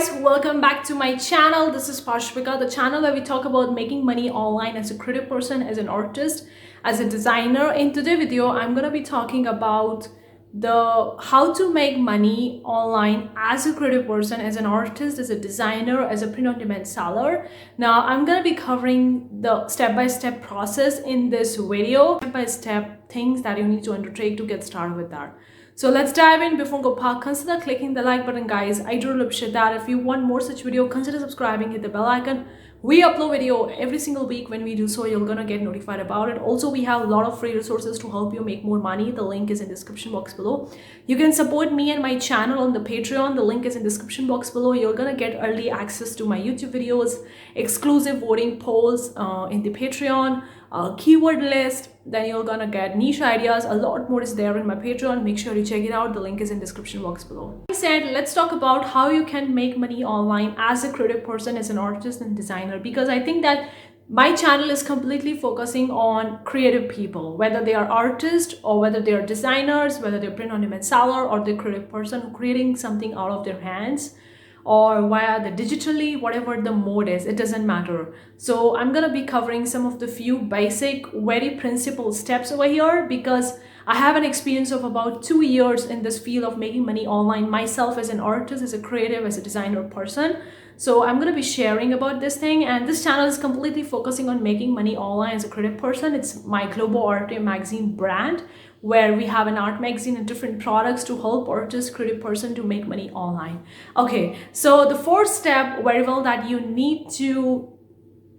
guys, welcome back to my channel. This is Pashvika, the channel where we talk about making money online as a creative person, as an artist, as a designer. In today's video, I'm gonna be talking about how to make money online as a creative person, as an artist, as a designer, as a print-on-demand seller. Now, I'm gonna be covering the step-by-step process in this video, step-by-step things that you need to undertake to get started with that. So let's dive in. Before we go past, consider clicking the like button, guys. I do really appreciate that. If you want more such video, consider subscribing, hit the bell icon. We upload video every single week. When we do so, you're gonna get notified about it. Also, we have a lot of free resources to help you make more money. The link is in the description box below. You can support me and my channel on the Patreon. The link is in the description box below. You're gonna get early access to my YouTube videos, exclusive voting polls in the Patreon, keyword list. Then you're gonna get niche ideas. A lot more is there in my Patreon. Make sure you check it out. The link is in the description box below. I said, let's talk about how you can make money online as a creative person, as an artist and designer, because I think that my channel is completely focusing on creative people, whether they are artists or whether they are designers, whether they're print-on-demand seller or the creative person who creating something out of their hands or via the digitally, whatever the mode is, it doesn't matter. So I'm gonna be covering some of the few basic, very principal steps over here, because I have an experience of about 2 years in this field of making money online myself, as an artist, as a creative, as a designer person. So I'm gonna be sharing about this thing, and this channel is completely focusing on making money online as a creative person. It's my global art magazine brand, where we have an art magazine and different products to help artists, creative person to make money online. Okay, so the first step, very well, that you need to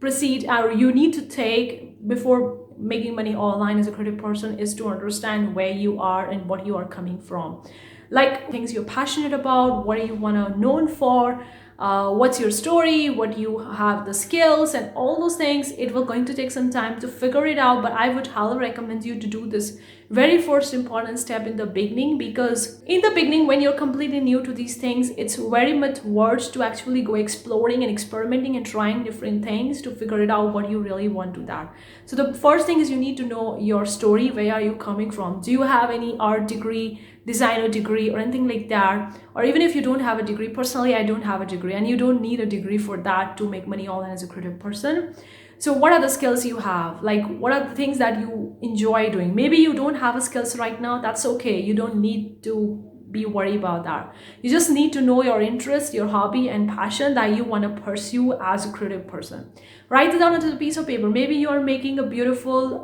proceed or you need to take before making money online as a creative person is to understand where you are and what you are coming from. Like things you're passionate about, what you want to known for, what's your story, what you have the skills and all those things. It will going to take some time to figure it out, but I would highly recommend you to do this very first important step in the beginning, because in the beginning, when you're completely new to these things, it's very much worth to actually go exploring and experimenting and trying different things to figure it out what you really want to that. So the first thing is you need to know your story. Where are you coming from? Do you have any art degree, designer degree or anything like that? Or even if you don't have a degree, personally I don't have a degree, and you don't need a degree for that to make money online as a creative person. So what are the skills you have? Like, what are the things that you enjoy doing? Maybe you don't have a skills right now. That's okay. You don't need to be worried about that. You just need to know your interest, your hobby and passion that you want to pursue as a creative person. Write it down onto a piece of paper. Maybe you are making a beautiful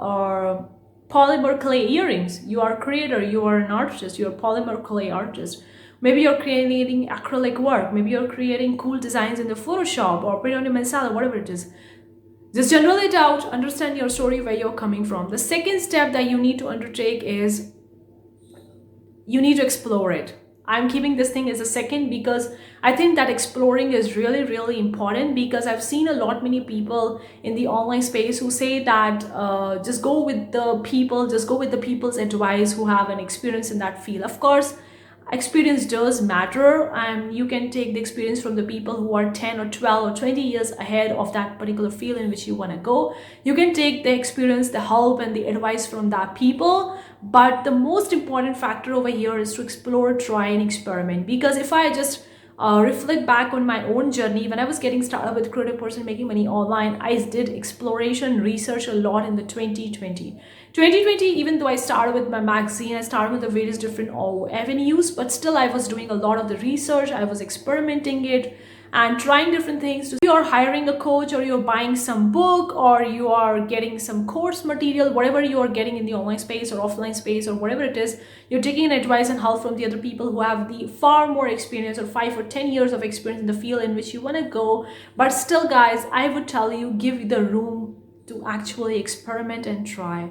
polymer clay earrings. You are a creator, you are an artist, you're a polymer clay artist. Maybe you're creating acrylic work. Maybe you're creating cool designs in the Photoshop or print-on-demand seller, whatever it is. Just generally it out, understand your story, where you're coming from. The second step that you need to undertake is you need to explore it. I'm keeping this thing as a second because I think that exploring is really, really important, because I've seen a lot many people in the online space who say that just go with the people, just go with the people's advice who have an experience in that field. Of course, experience does matter, and you can take the experience from the people who are 10 or 12 or 20 years ahead of that particular field in which you want to go. You can take the experience, the help and the advice from that people, but the most important factor over here is to explore, try and experiment. Because if I just reflect back on my own journey, when I was getting started with creative person making money online, I did exploration, research a lot in the 2020, even though I started with my magazine, I started with the various different avenues, but still I was doing a lot of the research. I was experimenting it and trying different things. If you're hiring a coach, or you're buying some book, or you are getting some course material, whatever you are getting in the online space or offline space or whatever it is, you're taking advice and help from the other people who have the far more experience, or 5 or 10 years of experience in the field in which you want to go. But still, guys, I would tell you, give the room to actually experiment and try.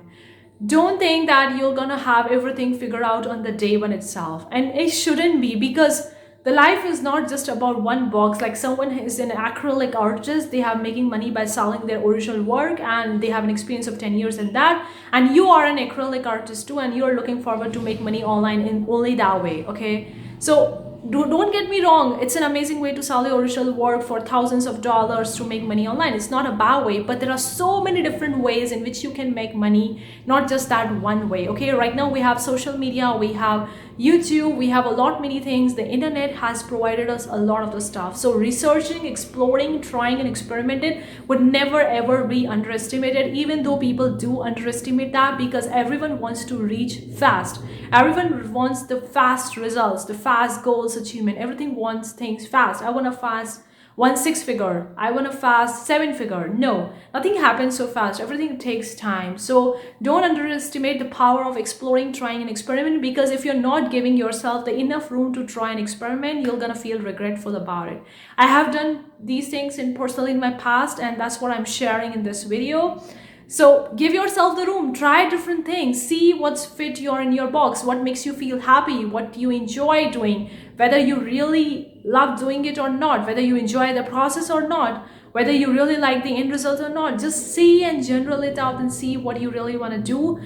Don't think that you're gonna have everything figured out on the day one itself, and it shouldn't be, because the life is not just about one box. Like, someone is an acrylic artist, they have making money by selling their original work, and they have an experience of 10 years in that, and you are an acrylic artist too, and you're looking forward to make money online in only that way. Okay, so don't get me wrong, it's an amazing way to sell your original work for thousands of dollars to make money online. It's not a bad way, but there are so many different ways in which you can make money, not just that one way. Okay, right now we have social media, we have YouTube, we have a lot many things. The internet has provided us a lot of the stuff. So researching, exploring, trying and experimenting would never ever be underestimated, even though people do underestimate that, because everyone wants to reach fast. Everyone wants the fast results, the fast goals achievement. Everything wants things fast. I want a fast 1 6-figure. I want a fast 7-figure. No, nothing happens so fast. Everything takes time. So don't underestimate the power of exploring, trying and experimenting, because if you're not giving yourself the enough room to try and experiment, you're gonna feel regretful about it. I have done these things personally in my past, and that's what I'm sharing in this video. So give yourself the room, try different things, see what's fit in your box, what makes you feel happy, what you enjoy doing, whether you really love doing it or not, whether you enjoy the process or not, whether you really like the end result or not. Just see and general it out and see what you really want to do.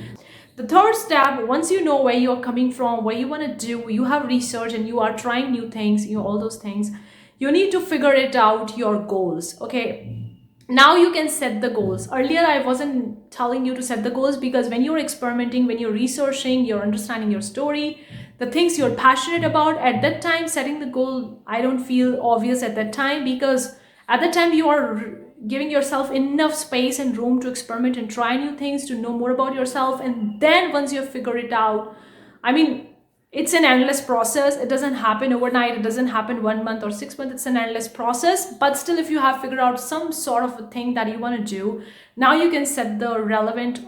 The third step, once you know where you're coming from, what you want to do, you have research and you are trying new things, all those things, you need to figure it out, your goals. Okay, now you can set the goals. Earlier I wasn't telling you to set the goals, because when you're experimenting, when you're researching, you're understanding your story, the things you're passionate about, at that time setting the goal, I don't feel obvious at that time, because at that time you are giving yourself enough space and room to experiment and try new things, to know more about yourself. And then once you have figured it out, I mean, it's an endless process. It doesn't happen overnight. It doesn't happen 1 month or 6 months. It's an endless process. But still, if you have figured out some sort of a thing that you want to do, now you can set the relevant,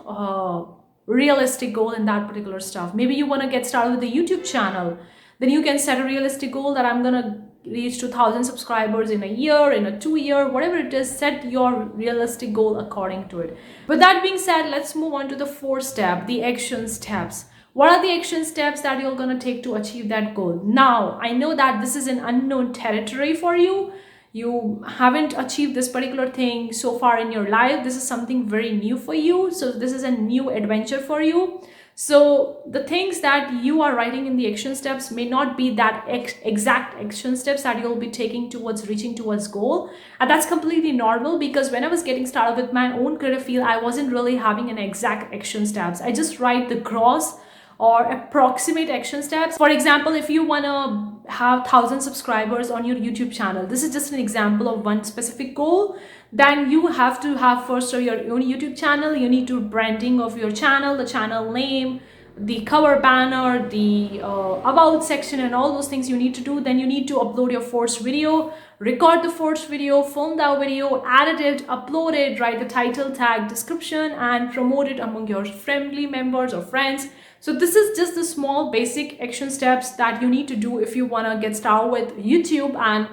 realistic goal in that particular stuff. Maybe you want to get started with the YouTube channel. Then you can set a realistic goal that I'm going to reach 2,000 subscribers in a year, in a 2 year, whatever it is. Set your realistic goal according to it. With that being said, let's move on to the fourth step, the action steps. What are the action steps that you're going to take to achieve that goal? Now, I know that this is an unknown territory for you. You haven't achieved this particular thing so far in your life. This is something very new for you. So this is a new adventure for you. So the things that you are writing in the action steps may not be that exact action steps that you'll be taking towards reaching towards goal. And that's completely normal, because when I was getting started with my own creative field, I wasn't really having an exact action steps. I just write the gross or approximate action steps. For example, if you want to have 1,000 subscribers on your YouTube channel, this is just an example of one specific goal, then you have to have first your own YouTube channel. You need to branding of your channel, the channel name, the cover banner, the about section and all those things you need to do. Then you need to upload your first video, record the first video, film that video, edit it, upload it, write the title, tag, description, and promote it among your family members or friends. So this is just the small basic action steps that you need to do if you want to get started with YouTube and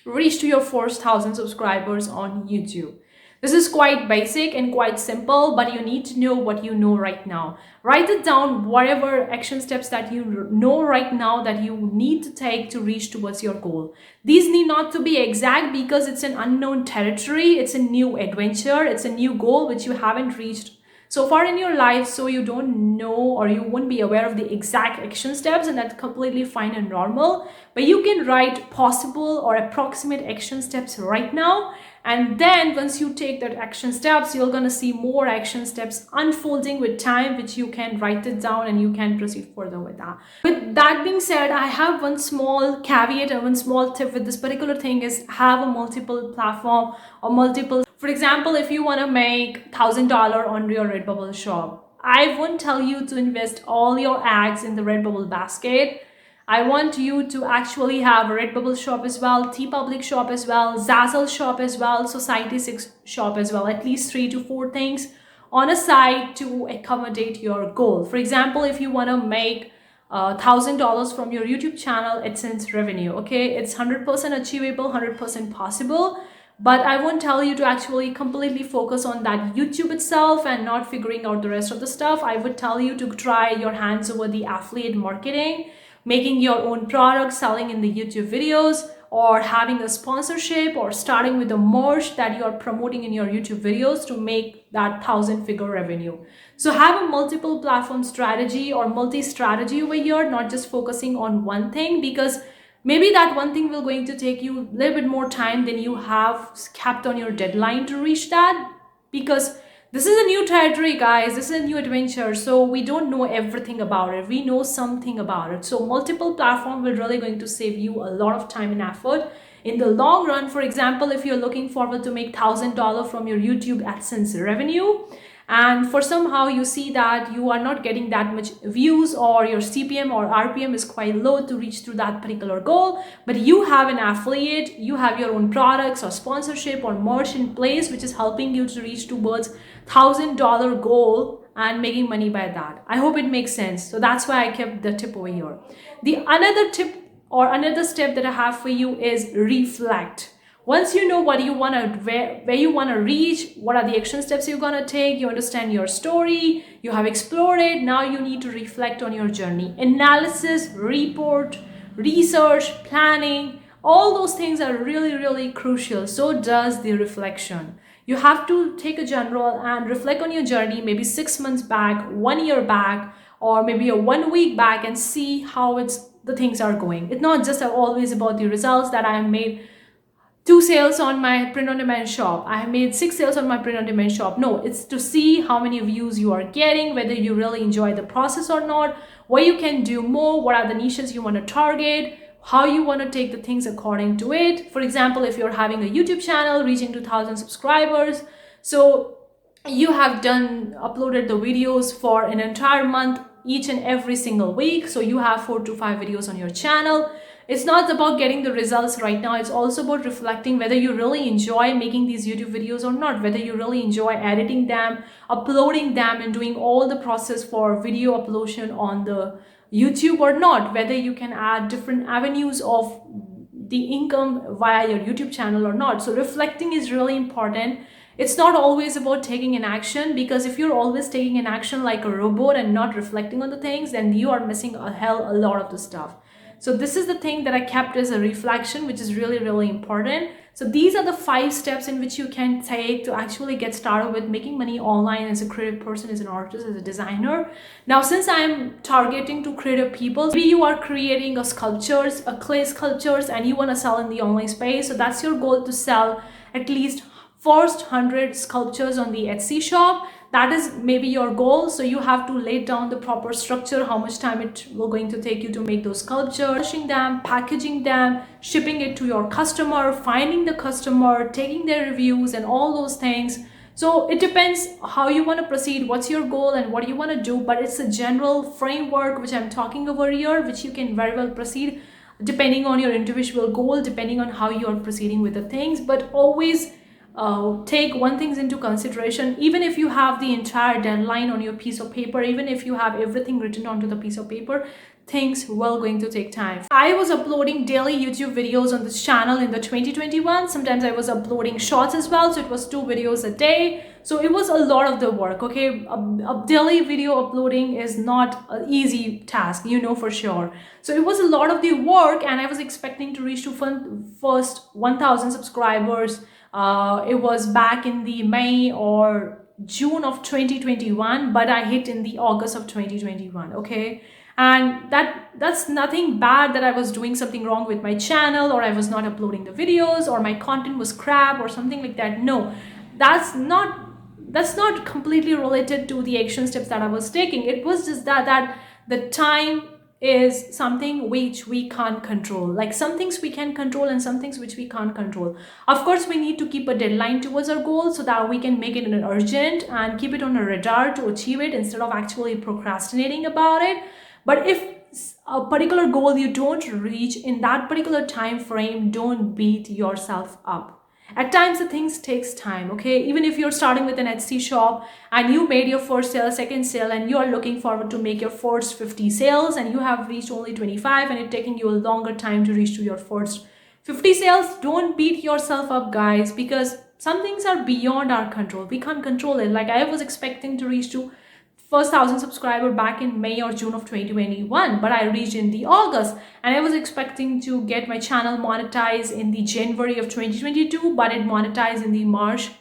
reach to your first 1,000 subscribers on YouTube. This is quite basic and quite simple, but you need to know what you know right now. Write it down, whatever action steps that you know right now that you need to take to reach towards your goal. These need not to be exact, because it's an unknown territory. It's a new adventure. It's a new goal which you haven't reached so far in your life, so you don't know or you won't be aware of the exact action steps, and that's completely fine and normal. But you can write possible or approximate action steps right now, and then once you take that action steps, you're gonna see more action steps unfolding with time, which you can write it down and you can proceed further with that. With that being said, I have one small caveat and one small tip with this particular thing is have a multiple platform or multiple. For example, if you want to make $1,000 on your Redbubble shop, I won't tell you to invest all your eggs in the Redbubble basket. I want you to actually have a Redbubble shop as well, Teepublic shop as well, ZAZZLE shop as well, Society 6 shop as well, at least 3 to 4 things on a side to accommodate your goal. For example, if you want to make $1,000 from your YouTube channel AdSense revenue, okay, it's 100% achievable, 100% possible. But I won't tell you to actually completely focus on that YouTube itself and not figuring out the rest of the stuff. I would tell you to try your hands over the affiliate marketing, making your own product, selling in the YouTube videos, or having a sponsorship, or starting with a merch that you are promoting in your YouTube videos to make that 1,000-figure revenue. So have a multiple platform strategy or multi-strategy over here, not just focusing on one thing, because maybe that one thing will going to take you a little bit more time than you have kept on your deadline to reach that, because this is a new territory, guys. This is a new adventure, so we don't know everything about it. We know something about it. So multiple platforms will really going to save you a lot of time and effort in the long run. For example, if you're looking forward to make $1,000 from your YouTube AdSense revenue, and for somehow you see that you are not getting that much views, or your CPM or RPM is quite low to reach through that particular goal, but you have an affiliate, you have your own products or sponsorship or merch in place, which is helping you to reach towards $1,000 goal and making money by that. I hope it makes sense. So that's why I kept the tip over here. The another tip or another step that I have for you is reflect. Once you know what you want to, where you want to reach, what are the action steps you're going to take, you understand your story, you have explored it, now you need to reflect on your journey. Analysis, report, research, planning, all those things are really, really crucial. So does the reflection. You have to take a general and reflect on your journey, maybe 6 months back, 1 year back, or maybe a 1 week back, and see how the things are going. It's not just always about the results that I have made 2 sales on my print-on-demand shop, I have made 6 sales on my print-on-demand shop. No, it's to see how many views you are getting, whether you really enjoy the process or not, what you can do more, what are the niches you want to target, how you want to take the things according to it. For example, if you're having a YouTube channel reaching 2,000 subscribers, so you have uploaded the videos for an entire month, each and every single week, so you have 4 to 5 videos on your channel. It's not about getting the results right now. It's also about reflecting whether you really enjoy making these YouTube videos or not, whether you really enjoy editing them, uploading them, and doing all the process for video upload on the YouTube or not, whether you can add different avenues of the income via your YouTube channel or not. So reflecting is really important. It's not always about taking an action, because if you're always taking an action like a robot and not reflecting on the things, then you are missing a lot of the stuff. So this is the thing that I kept as a reflection, which is really, really important. So these are the 5 steps in which you can take to actually get started with making money online as a creative person, as an artist, as a designer. Now, since I'm targeting to creative people, maybe you are creating a clay sculptures, and you want to sell in the online space. So that's your goal, to sell at least first 100 sculptures on the Etsy shop. That is maybe your goal. So you have to lay down the proper structure, how much time it will going to take you to make those sculptures, polishing them, packaging them, shipping it to your customer, finding the customer, taking their reviews, and all those things. So it depends how you want to proceed, what's your goal and what you want to do, but it's a general framework which I'm talking over here, which you can very well proceed depending on your individual goal, depending on how you're proceeding with the things. But always take one thing into consideration. Even if you have the entire deadline on your piece of paper, even if you have everything written onto the piece of paper, things will going to take time. I was uploading daily YouTube videos on this channel in the 2021. Sometimes I was uploading shorts as well, so it was 2 videos a day. So it was a lot of the work. Okay, a daily video uploading is not an easy task, you know for sure. So it was a lot of the work, and I was expecting to reach to first 1,000 subscribers. It was back in the May or June of 2021, but I hit in the August of 2021. Okay, and that's nothing bad that I was doing something wrong with my channel, or I was not uploading the videos, or my content was crap or something like that. No, that's not completely related to the action steps that I was taking. It was just that the time is something which we can't control. Like, some things we can control and some things which we can't control. Of course, we need to keep a deadline towards our goal so that we can make it an urgent and keep it on a radar to achieve it instead of actually procrastinating about it. But if a particular goal you don't reach in that particular time frame, don't beat yourself up. At times the things takes time. Okay, even if you're starting with an Etsy shop and you made your first sale, second sale, and you are looking forward to make your first 50 sales, and you have reached only 25 and it's taking you a longer time to reach to your first 50 sales, don't beat yourself up, guys, because some things are beyond our control. We can't control it. Like, I was expecting to reach to first 1,000 subscriber back in May or June of 2021, but I reached in the August, and I was expecting to get my channel monetized in the January of 2022, but it monetized in the March,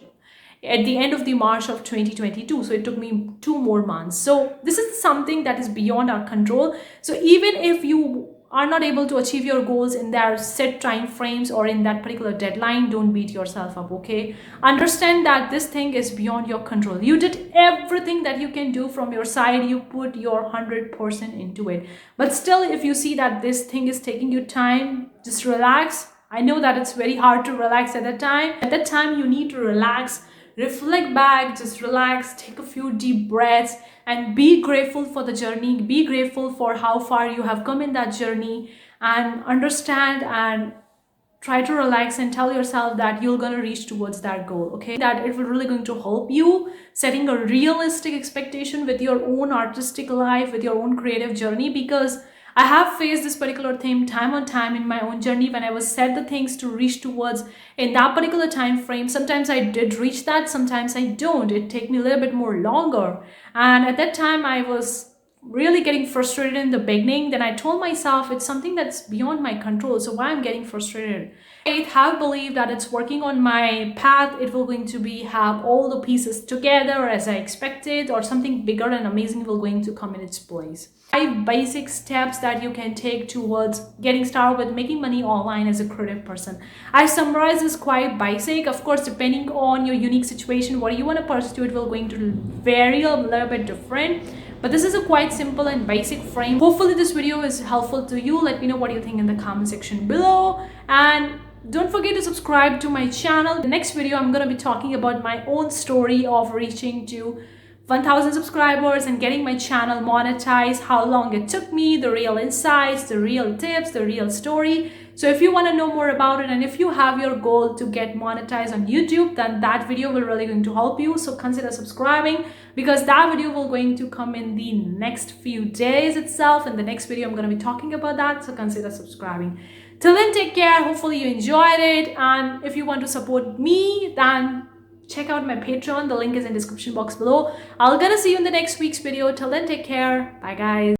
at the end of the March of 2022. So it took me 2 more months. So this is something that is beyond our control. So even if you are not able to achieve your goals in their set time frames or in that particular deadline, don't beat yourself up, okay? Understand that this thing is beyond your control. You did everything that you can do from your side. You put your 100% into it. But still, if you see that this thing is taking you time, just relax. I know that it's very hard to relax at that time. At that time, you need to relax, reflect back, just relax, take a few deep breaths, and be grateful for the journey. Be grateful for how far you have come in that journey, and understand and try to relax and tell yourself that you're going to reach towards that goal, okay? That it will really going to help you setting a realistic expectation with your own artistic life, with your own creative journey, because I have faced this particular theme time on time in my own journey when I was set the things to reach towards in that particular time frame. Sometimes I did reach that, sometimes I don't. It take me a little bit more longer. And at that time I was really getting frustrated in the beginning. Then I told myself it's something that's beyond my control, so why I'm getting frustrated? I have believed that it's working on my path. It will going to be have all the pieces together as I expected, or something bigger and amazing will going to come in its place. 5 basic steps that you can take towards getting started with making money online as a creative person. I summarize this quite basic. Of course, depending on your unique situation, what you want to pursue, it will going to vary a little bit different. But this is a quite simple and basic frame. Hopefully this video is helpful to you. Let me know what you think in the comment section below. And don't forget to subscribe to my channel. The next video, I'm going to be talking about my own story of reaching to 1,000 subscribers and getting my channel monetized, how long it took me, the real insights, the real tips, the real story. So if you want to know more about it, and if you have your goal to get monetized on YouTube, then that video will really going to help you. So consider subscribing, because that video will going to come in the next few days itself. In the next video, I'm going to be talking about that. So consider subscribing. Till then, take care. Hopefully you enjoyed it. And if you want to support me, then check out my Patreon. The link is in the description box below. I'll gonna see you in the next week's video. Till then, take care. Bye guys.